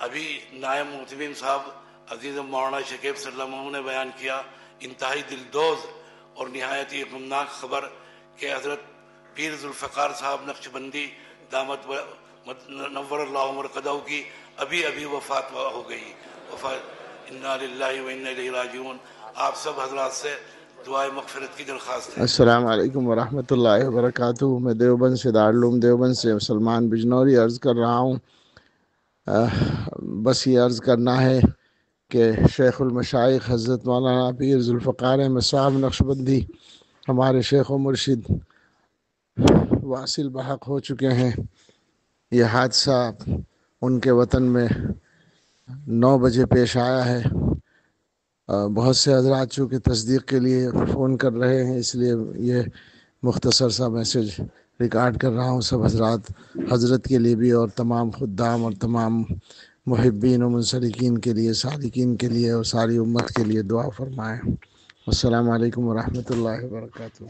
ابھی نائب محتمین صاحب عزیز مولانا شکیب صلی اللہ علیہ وسلم نے بیان کیا انتہائی دلدوز اور نہایت ہی غمناک خبر کہ حضرت پیر ذوالفقار صاحب نقشبندی دامت نور اللہ مرقدہ کی ابھی وفات ہو گئی. انا للہ و انا الیہ راجعون. آپ سب حضرات سے دعائے مغفرت کی درخواست ہے. السلام علیکم ورحمۃ اللہ وبرکاتہ. میں دیوبند سے دارالعلوم دیوبند سے سلمان بجنوری عرض کر رہا ہوں. بس یہ عرض کرنا ہے کہ شیخ المشائخ حضرت مولانا پیر ذوالفقار احمد صاحب نقشبندی ہمارے شیخ و مرشد واصل بحق ہو چکے ہیں. یہ حادثہ ان کے وطن میں 9 بجے پیش آیا ہے. بہت سے حضرات چونکہ تصدیق کے لیے فون کر رہے ہیں، اس لیے یہ مختصر سا میسج ریکارڈ کر رہا ہوں. سب حضرات حضرت کے لیے بھی اور تمام خدام اور تمام محبین و منسلکین کے لیے، صادقین کے لیے اور ساری امت کے لیے دعا فرمائیں. السلام علیکم ورحمۃ اللہ وبرکاتہ.